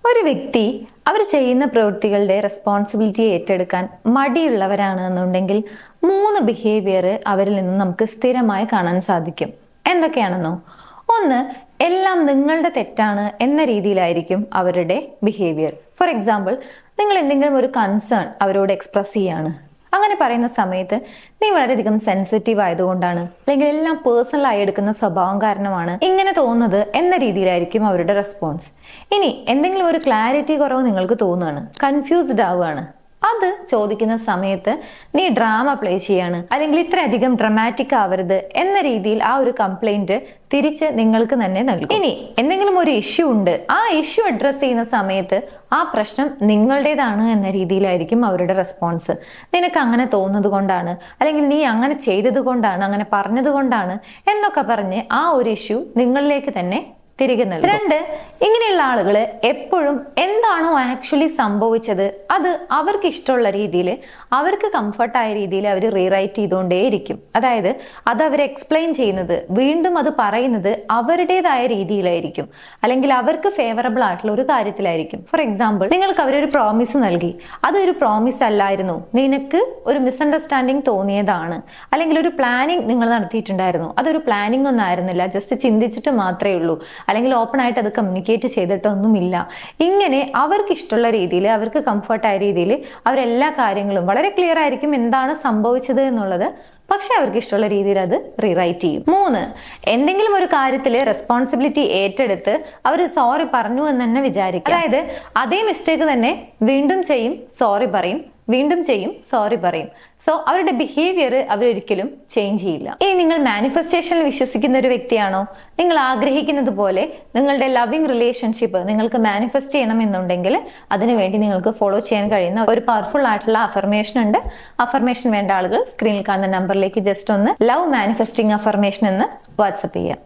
ഒരു വ്യക്തി അവർ ചെയ്യുന്ന പ്രവൃത്തികളുടെ റെസ്പോൺസിബിലിറ്റി ഏറ്റെടുക്കാൻ മടിയുള്ളവരാണ് എന്നുണ്ടെങ്കിൽ 3 ബിഹേവിയർ അവരിൽ നിന്ന് നമുക്ക് സ്ഥിരമായി കാണാൻ സാധിക്കും. എന്തൊക്കെയാണെന്നോ? ഒന്ന്, എല്ലാം നിങ്ങളുടെ തെറ്റാണ് എന്ന രീതിയിലായിരിക്കും അവരുടെ ബിഹേവിയർ. ഫോർ എക്സാമ്പിൾ, നിങ്ങൾ എന്തെങ്കിലും ഒരു കൺസേൺ അവരോട് എക്സ്പ്രസ് ചെയ്യാണ്. അങ്ങനെ പറയുന്ന സമയത്ത് നീ വളരെയധികം സെൻസിറ്റീവ് ആയതുകൊണ്ടാണ്, അല്ലെങ്കിൽ എല്ലാം പേഴ്സണൽ ആയി എടുക്കുന്ന സ്വഭാവം കാരണമാണ് ഇങ്ങനെ തോന്നുന്നത് എന്ന രീതിയിലായിരിക്കും അവരുടെ റെസ്പോൺസ്. ഇനി എന്തെങ്കിലും ഒരു ക്ലാരിറ്റി കുറവ് നിങ്ങൾക്ക് തോന്നുകയാണ്, കൺഫ്യൂസ്ഡ് ആവുകയാണ്, അത് ചോദിക്കുന്ന സമയത്ത് നീ ഡ്രാമ പ്ലേ ചെയ്യാണ്, അല്ലെങ്കിൽ ഇത്രയധികം ഡ്രമാറ്റിക് ആവരുത് എന്ന രീതിയിൽ ആ ഒരു കംപ്ലൈന്റ് തിരിച്ച് നിങ്ങൾക്ക് തന്നെ നൽകും. ഇനി എന്തെങ്കിലും ഒരു ഇഷ്യൂ ഉണ്ട്, ആ ഇഷ്യൂ അഡ്രസ് ചെയ്യുന്ന സമയത്ത് ആ പ്രശ്നം നിങ്ങളുടേതാണ് എന്ന രീതിയിലായിരിക്കും അവരുടെ റെസ്പോൺസ്. നിനക്ക് അങ്ങനെ തോന്നുന്നത് കൊണ്ടാണ്, അല്ലെങ്കിൽ നീ അങ്ങനെ ചെയ്തത് കൊണ്ടാണ്, അങ്ങനെ പറഞ്ഞത് കൊണ്ടാണ് എന്നൊക്കെ പറഞ്ഞ് ആ ഒരു ഇഷ്യൂ നിങ്ങളിലേക്ക് തന്നെ തിരികെ നൽകും. 2, ഇങ്ങനെയുള്ള ആളുകൾ എപ്പോഴും എന്താണോ ആക്ച്വലി സംഭവിച്ചത് അത് അവർക്ക് ഇഷ്ടമുള്ള രീതിയിൽ, അവർക്ക് കംഫർട്ടായ രീതിയിൽ അവർ റീറൈറ്റ് ചെയ്തുകൊണ്ടേയിരിക്കും. അതായത് അത് അവർ എക്സ്പ്ലെയിൻ ചെയ്യുന്നത്, വീണ്ടും അത് പറയുന്നത് അവരുടേതായ രീതിയിലായിരിക്കും, അല്ലെങ്കിൽ അവർക്ക് ഫേവറബിൾ ആയിട്ടുള്ള ഒരു കാര്യത്തിലായിരിക്കും. ഫോർ എക്സാമ്പിൾ, നിങ്ങൾക്ക് അവരൊരു പ്രോമിസ് നൽകി, അതൊരു പ്രോമിസ് അല്ലായിരുന്നു, നിനക്ക് ഒരു മിസ്അണ്ടർസ്റ്റാൻഡിങ് തോന്നിയതാണ്, അല്ലെങ്കിൽ ഒരു പ്ലാനിങ് നിങ്ങൾ നടത്തിയിട്ടുണ്ടായിരുന്നു, അതൊരു പ്ലാനിങ് ഒന്നും ആയിരുന്നില്ല, ജസ്റ്റ് ചിന്തിച്ചിട്ട് മാത്രമേ ഉള്ളൂ, അല്ലെങ്കിൽ ഓപ്പൺ ആയിട്ട് അത് കമ്മ്യൂണിക്കേറ്റ് ചെയ്തിട്ടൊന്നുമില്ല. ഇങ്ങനെ അവർക്ക് ഇഷ്ടമുള്ള രീതിയിൽ, അവർക്ക് കംഫർട്ടായ രീതിയിൽ അവരെല്ലാ കാര്യങ്ങളും വളരെ ക്ലിയർ ആയിരിക്കും എന്താണ് സംഭവിച്ചത് എന്നുള്ളത്, പക്ഷെ അവർക്ക് ഇഷ്ടമുള്ള രീതിയിൽ അത് റീറൈറ്റ് ചെയ്യും. 3, എന്തെങ്കിലും ഒരു കാര്യത്തിൽ റെസ്പോൺസിബിലിറ്റി ഏറ്റെടുത്ത് അവർ സോറി പറഞ്ഞു എന്ന് തന്നെ വിചാരിക്കും. അതായത് അതേ മിസ്റ്റേക്ക് തന്നെ വീണ്ടും ചെയ്യും, സോറി പറയും, വീണ്ടും ചെയ്യും, സോറി പറയും. സോ അവരുടെ ബിഹേവിയർ അവരൊരിക്കലും ചേഞ്ച് ചെയ്യില്ല. ഇനി നിങ്ങൾ മാനിഫെസ്റ്റേഷനിൽ വിശ്വസിക്കുന്ന ഒരു വ്യക്തിയാണോ? നിങ്ങൾ ആഗ്രഹിക്കുന്നത് പോലെ നിങ്ങളുടെ ലവിങ് റിലേഷൻഷിപ്പ് നിങ്ങൾക്ക് മാനിഫെസ്റ്റ് ചെയ്യണം എന്നുണ്ടെങ്കിൽ അതിനുവേണ്ടി നിങ്ങൾക്ക് ഫോളോ ചെയ്യാൻ കഴിയുന്ന ഒരു പവർഫുൾ ആയിട്ടുള്ള അഫർമേഷൻ ഉണ്ട്. അഫർമേഷൻ വേണ്ട ആളുകൾ സ്ക്രീനിൽ കാണുന്ന നമ്പറിലേക്ക് ജസ്റ്റ് ഒന്ന് ലവ് മാനിഫെസ്റ്റിംഗ് അഫർമേഷൻ എന്ന് വാട്സപ്പ് ചെയ്യുക.